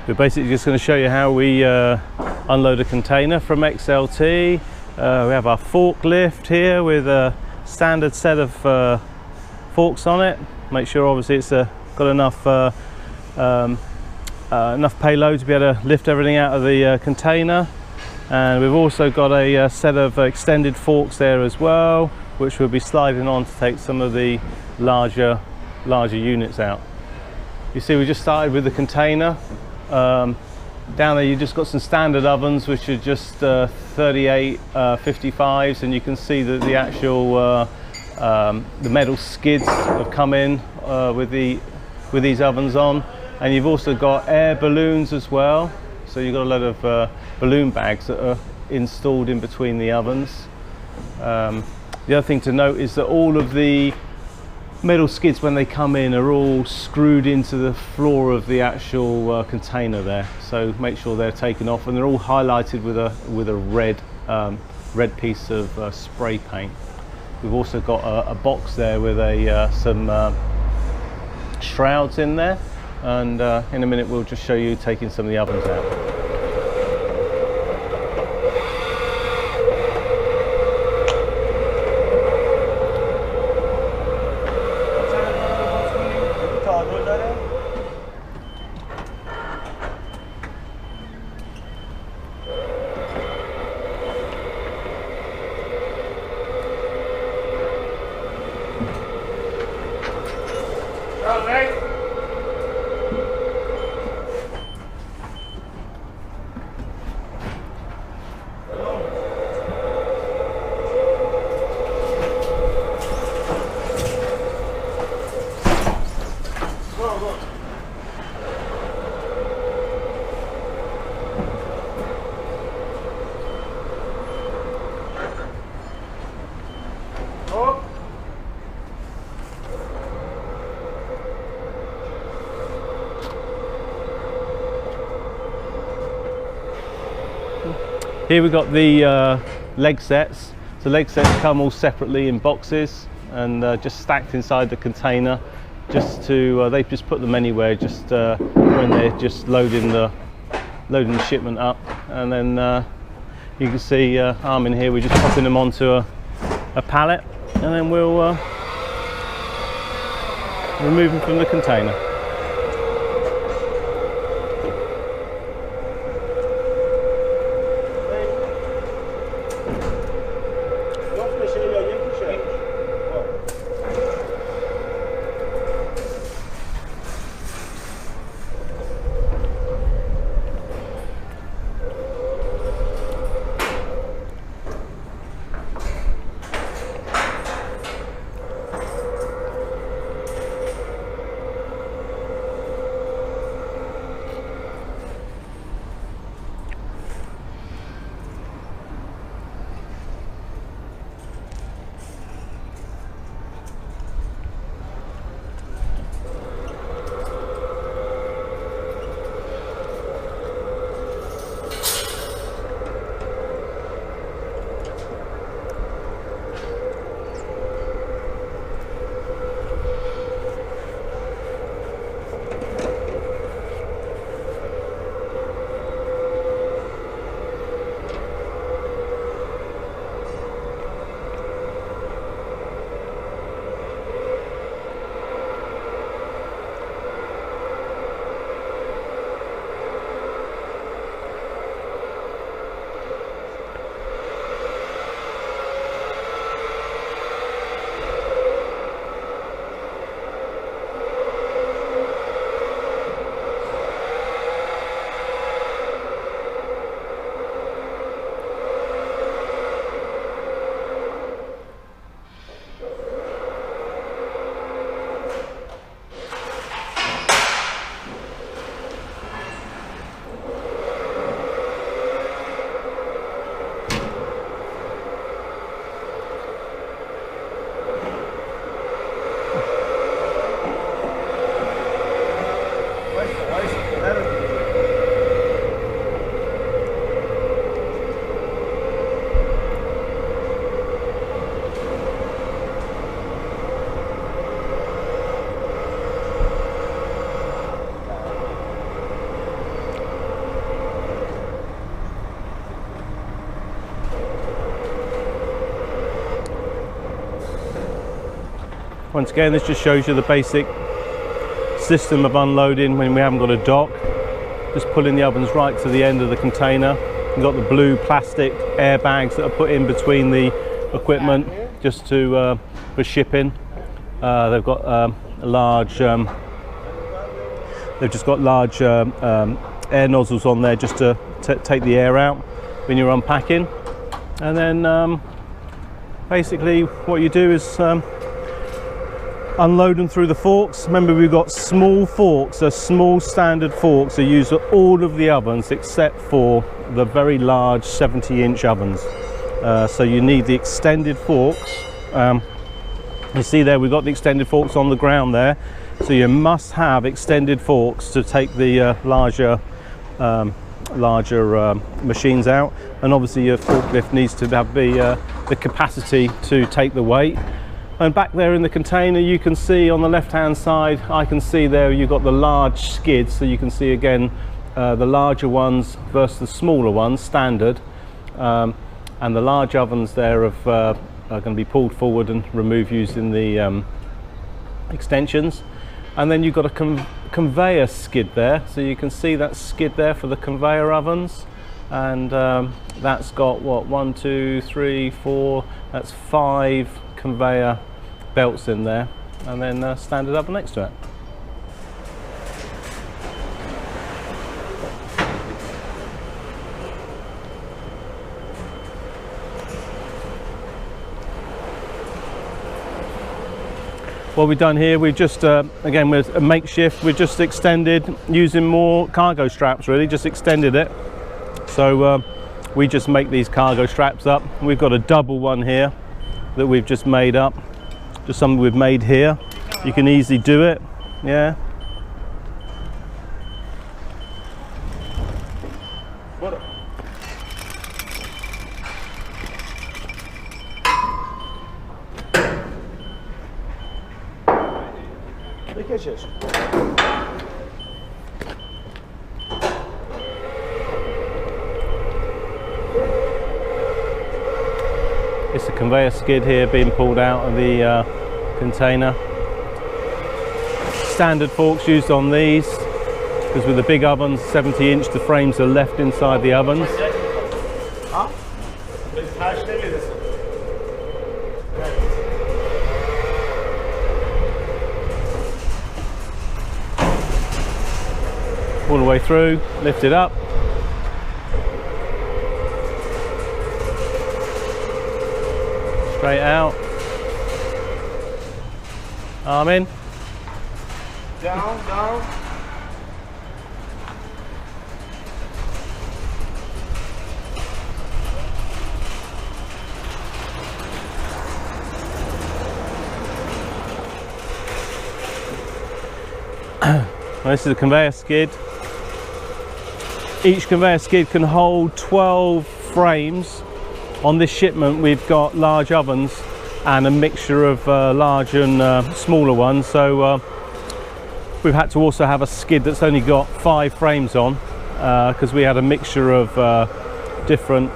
We're basically just going to show you how we unload a container from XLT. We have our forklift here with a standard set of forks on it. Make sure obviously it's got enough payload to be able to lift everything out of the container. And we've also got a set of extended forks there as well, which we'll be sliding on to take some of the larger units out. You see, we just started with the container. Down there you just got some standard ovens, which are just 38 55s, and you can see that the actual the metal skids have come in with these ovens on. And you've also got air balloons as well, so you've got a lot of balloon bags that are installed in between the ovens. The other thing to note is that all of the metal skids, when they come in, are all screwed into the floor of the actual container there, so make sure they're taken off, and they're all highlighted with a red piece of spray paint. We've also got a box there with some shrouds in there, and in a minute we'll just show you taking some of the ovens out. Here we've got the leg sets. So leg sets come all separately in boxes and just stacked inside the container. Just to they've just put them anywhere, just when they're just loading the shipment up. And then you can see arm in here. We're just popping them onto a pallet, and then we'll remove them from the container. Once again, this just shows you the basic system of unloading when we haven't got a dock. Just pulling the ovens right to the end of the container. You've got the blue plastic airbags that are put in between the equipment just to for shipping. They've got large they've just got large air nozzles on there just to take the air out when you're unpacking. And then basically what you do is unload them through the forks. Remember, we've got small forks, so small standard forks are used for all of the ovens except for the very large 70-inch ovens. So you need the extended forks. You see there, we've got the extended forks on the ground there. So you must have extended forks to take the larger machines out. And obviously your forklift needs to have the capacity to take the weight. And back there in the container, you can see on the left hand side, I can see there you've got the large skids, so you can see again the larger ones versus the smaller ones, standard. And the large ovens there are going to be pulled forward and removed using the extensions. And then you've got a conveyor skid there, so you can see that skid there for the conveyor ovens. And that's got what, 1, 2, 3, 4, that's 5 conveyor belts in there, and then a standard oven next to it. What we've done here, we've just again with a makeshift, we've just extended using more cargo straps, really just extended it. So we just make these cargo straps up. We've got a double one here that we've just made up, just something we've made here. You can easily do it, yeah. It's a conveyor skid here being pulled out of the container. Standard forks used on these, because with the big ovens, 70-inch, the frames are left inside the ovens. All the way through, lift it up. Straight out. Arm in. Down, down. This is a conveyor skid. Each conveyor skid can hold 12 frames. On this shipment we've got large ovens and a mixture of large and smaller ones, so we've had to also have a skid that's only got 5 frames on, because we had a mixture of different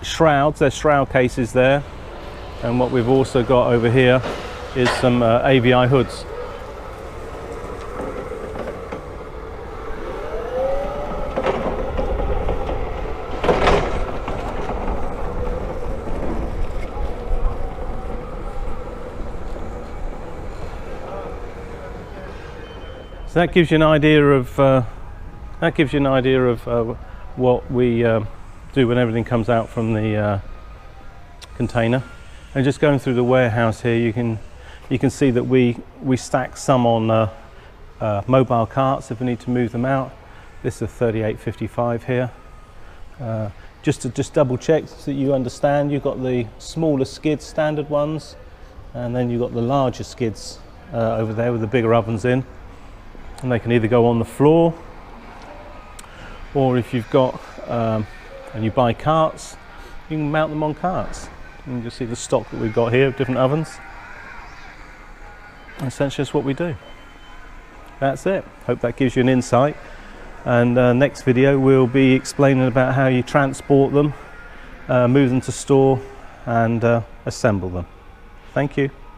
shrouds. There's shroud cases there, and what we've also got over here is some AVI hoods. So that gives you an idea of what we do when everything comes out from the container. And just going through the warehouse here, you can see that we stack some on mobile carts if we need to move them out. This is a 3855 here. Just to double check so that you understand, you've got the smaller skids, standard ones, and then you've got the larger skids over there with the bigger ovens in. And they can either go on the floor, or if you've got and you buy carts, you can mount them on carts. You can just see the stock that we've got here of different ovens. And essentially that's what we do. That's it. Hope that gives you an insight. And next video we'll be explaining about how you transport them, move them to store, and assemble them. Thank you. Thank you.